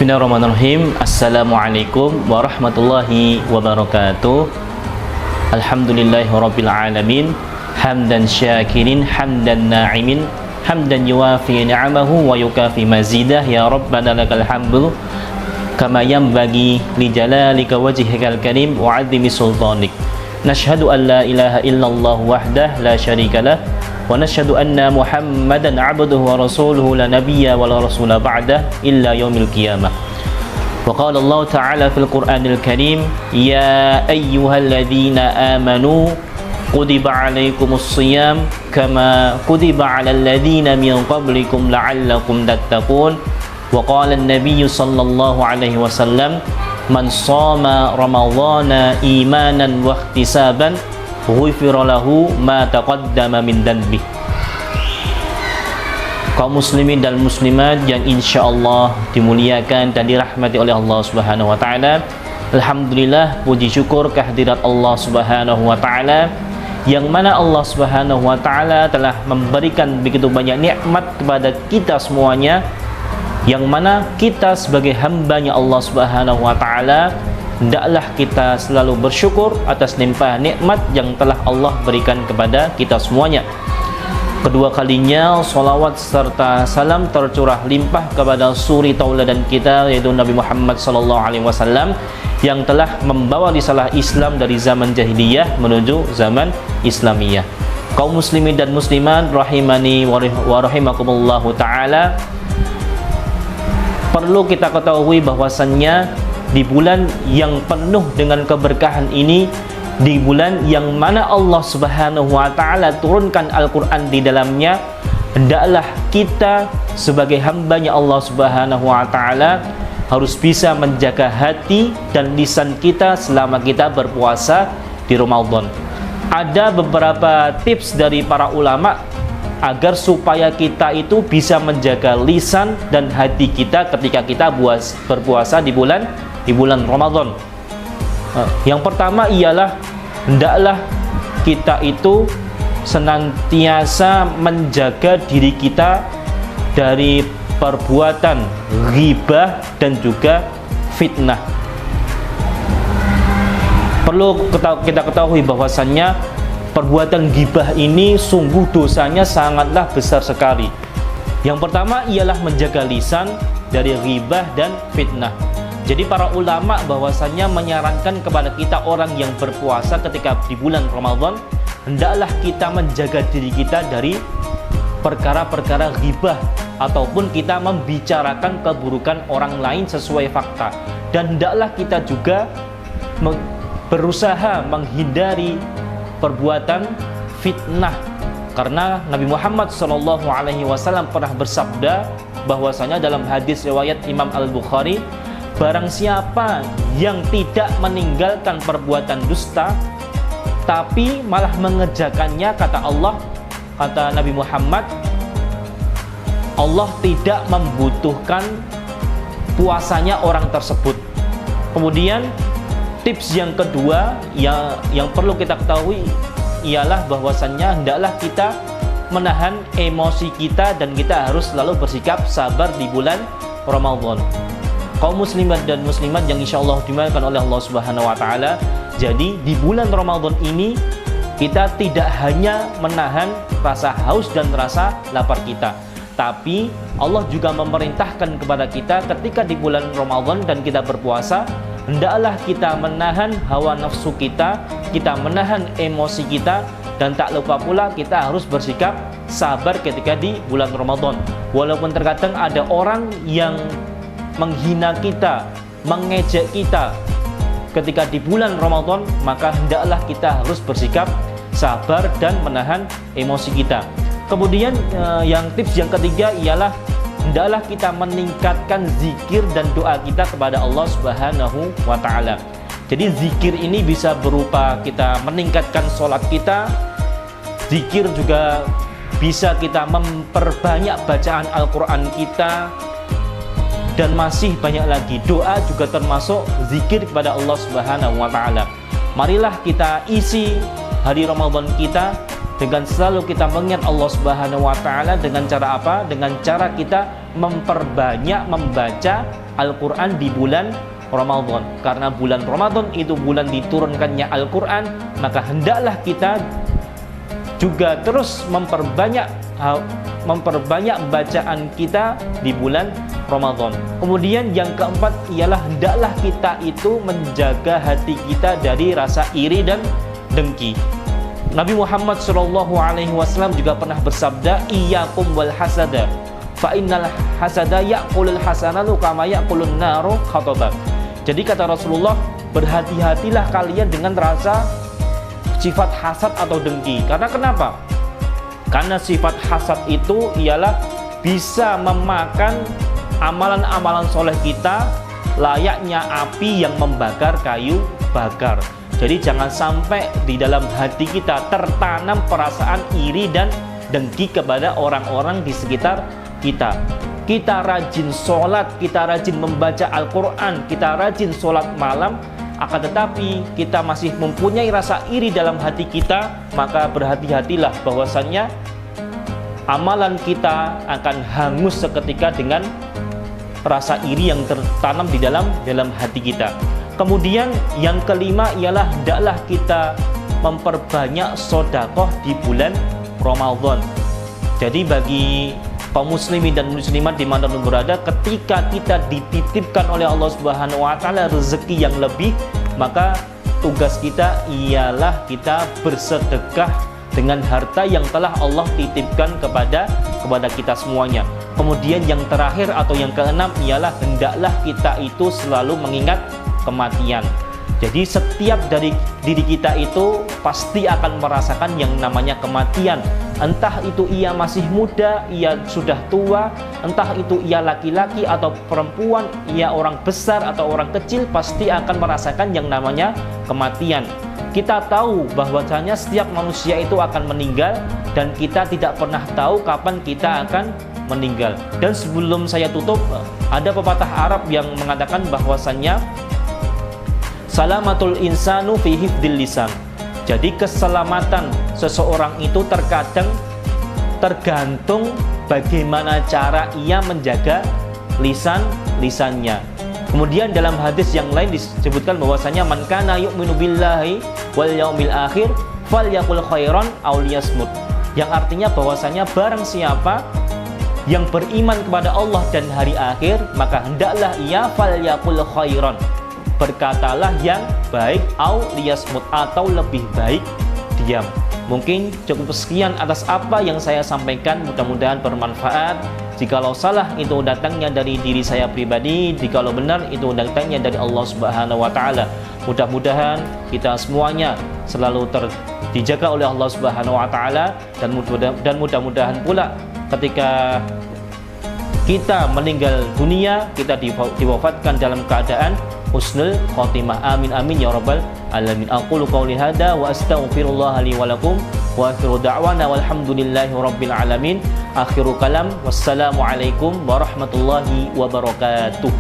Bismillahirrahmanirrahim. Assalamualaikum warahmatullahi wabarakatuh. Alhamdulillahirabbil alamin. Hamdan syakirin, hamdan na'imin, hamdan yuwafi ni'amahu wa yukafi mazidah. Ya Rabbana lakal hamdu kama yanbaghi li jalalika wajhikal karim wa 'azimi sultanik. Nashhadu an la ilaha illallah wahdah la syarika lah wa nashhadu anna Muhammadan 'abduhu wa rasuluhu la nabiyya wa la rasula ba'dah illa yaumil qiyamah. Wa qala Allah ta'ala fil Qur'anil Karim, ya ayyuhalladzina amanu kutiba 'alaikumus shiyam kama kutiba 'alal ladzina min qablikum la'allakum tattaqun. Wa qala an-nabiy sallallahu alaihi wasallam, man shoma ramadhana imanan wa ihtisaban ghufira lahu ma taqaddama min dhanbi. Kaum muslimin dan muslimat yang insyaallah dimuliakan dan dirahmati oleh Allah Subhanahu wa taala. Alhamdulillah, puji syukur kehadirat Allah Subhanahu wa taala, yang mana Allah Subhanahu wa taala telah memberikan begitu banyak nikmat kepada kita semuanya, yang mana kita sebagai hambanya Allah Subhanahu wa taala hendaklah kita selalu bersyukur atas limpahan nikmat yang telah Allah berikan kepada kita semuanya. Kedua kalinya salawat serta salam tercurah limpah kepada suri tauladan kita, yaitu Nabi Muhammad sallallahu alaihi wasallam, yang telah membawa risalah Islam dari zaman jahiliyah menuju zaman Islamiyah. Kaum muslimin dan muslimat rahimani wa rahimakumullahu taala, perlu kita ketahui bahwasannya di bulan yang penuh dengan keberkahan ini, di bulan yang mana Allah Subhanahu wa taala turunkan Al-Qur'an di dalamnya, hendaklah kita sebagai hambanya Allah Subhanahu wa taala harus bisa menjaga hati dan lisan kita selama kita berpuasa di Ramadan. Ada beberapa tips dari para ulama agar supaya kita itu bisa menjaga lisan dan hati kita ketika kita berpuasa di bulan Ramadan. Yang pertama ialah hendaklah kita itu senantiasa menjaga diri kita dari perbuatan ghibah dan juga fitnah. Perlu kita ketahui bahwasannya perbuatan ghibah ini sungguh dosanya sangatlah besar sekali. Yang pertama ialah menjaga lisan dari ghibah dan fitnah. Jadi para ulama bahwasannya menyarankan kepada kita orang yang berpuasa ketika di bulan Ramadan, hendaklah kita menjaga diri kita dari perkara-perkara ghibah ataupun kita membicarakan keburukan orang lain sesuai fakta. Dan hendaklah kita juga berusaha menghindari perbuatan fitnah, karena Nabi Muhammad SAW pernah bersabda bahwasanya dalam hadis riwayat Imam Al-Bukhari, barang siapa yang tidak meninggalkan perbuatan dusta tapi malah mengerjakannya, kata Allah, kata Nabi Muhammad, Allah tidak membutuhkan puasanya orang tersebut. Kemudian tips yang kedua yang perlu kita ketahui ialah bahwasannya hendaklah kita menahan emosi kita dan kita harus selalu bersikap sabar di bulan Ramadan. Kaum muslimat dan muslimat yang insyaallah dimuliakan oleh Allah Subhanahu wa taala, jadi di bulan Ramadan ini kita tidak hanya menahan rasa haus dan rasa lapar kita, tapi Allah juga memerintahkan kepada kita ketika di bulan Ramadan dan kita berpuasa, hendaklah kita menahan hawa nafsu kita, kita menahan emosi kita, dan tak lupa pula kita harus bersikap sabar ketika di bulan Ramadan. Walaupun terkadang ada orang yang menghina kita, mengejek kita ketika di bulan Ramadan, maka hendaklah kita harus bersikap sabar dan menahan emosi kita. Kemudian yang tips yang ketiga ialah hendaklah kita meningkatkan zikir dan doa kita kepada Allah Subhanahu wa taala. Jadi zikir ini bisa berupa kita meningkatkan sholat kita, zikir juga bisa kita memperbanyak bacaan Al-Quran kita, dan masih banyak lagi. Doa juga termasuk zikir kepada Allah Subhanahu wa taala. Marilah kita isi hari Ramadan kita dengan selalu kita mengingat Allah Subhanahu wa taala. Dengan cara apa? Dengan cara kita memperbanyak membaca Al-Quran di bulan Ramadan. Karena bulan Ramadan itu bulan diturunkannya Al-Quran, maka hendaklah kita juga terus memperbanyak bacaan kita di bulan Ramadan. Kemudian yang keempat ialah hendaklah kita itu menjaga hati kita dari rasa iri dan dengki. Nabi Muhammad SAW juga pernah bersabda, iyyakum wal hasada fa innal hasada ya'kulul hasanatu kama ya'kulun naru khatabah. Jadi kata Rasulullah, berhati-hatilah kalian dengan rasa sifat hasad atau dengki. Karena kenapa? Karena sifat hasad itu ialah bisa memakan amalan-amalan soleh kita layaknya api yang membakar kayu bakar. Jadi jangan sampai di dalam hati kita tertanam perasaan iri dan dengki kepada orang-orang di sekitar kita. Kita rajin sholat, kita rajin membaca Al-Quran, kita rajin sholat malam, akan tetapi kita masih mempunyai rasa iri dalam hati kita, maka berhati-hatilah bahwasannya amalan kita akan hangus seketika dengan rasa iri yang tertanam di dalam hati kita. Kemudian yang kelima ialah hendaklah kita memperbanyak sedekah di bulan Ramadan. Jadi bagi kaum muslimin dan muslimat dimanapun berada, ketika kita dititipkan oleh Allah Subhanahu wa Ta'ala rezeki yang lebih, maka tugas kita ialah kita bersedekah dengan harta yang telah Allah titipkan kepada kita semuanya. Kemudian yang terakhir atau yang keenam ialah hendaklah kita itu selalu mengingat kematian. Jadi setiap dari diri kita itu pasti akan merasakan yang namanya kematian. Entah itu ia masih muda, ia sudah tua, entah itu ia laki-laki atau perempuan, ia orang besar atau orang kecil, pasti akan merasakan yang namanya kematian. Kita tahu bahwasanya setiap manusia itu akan meninggal dan kita tidak pernah tahu kapan kita akan meninggal. Dan sebelum saya tutup, ada pepatah Arab yang mengatakan bahwasannya salamatul insanu fi hifdzil lisan. Jadi keselamatan seseorang itu terkadang tergantung bagaimana cara ia menjaga lisannya. Kemudian dalam hadis yang lain disebutkan bahwasanya man kana yu'minu billahi wal yaumil akhir falyaqul khairan aw liyasmut. Yang artinya bahwasanya barang siapa yang beriman kepada Allah dan hari akhir, maka hendaklah ia falyaqul khairan, berkatalah yang baik, au liyasmut, atau lebih baik diam. Mungkin cukup sekian atas apa yang saya sampaikan, mudah-mudahan bermanfaat. Jikalau salah itu datangnya dari diri saya pribadi, jikalau benar itu datangnya dari Allah Subhanahu wa Ta'ala. Mudah-mudahan kita semuanya selalu dijaga oleh Allah Subhanahu wa Ta'ala, dan mudah-mudahan pula ketika kita meninggal dunia, kita diwafatkan dalam keadaan husnul khotimah. Amin amin ya rabbal alamin. Aqulu qouli hadza wa astaghfirullah li wa lakum wa akhiru da'wana walhamdulillahi rabbil alamin. Akhiru kalam, wassalamu alaikum warahmatullahi wabarakatuh.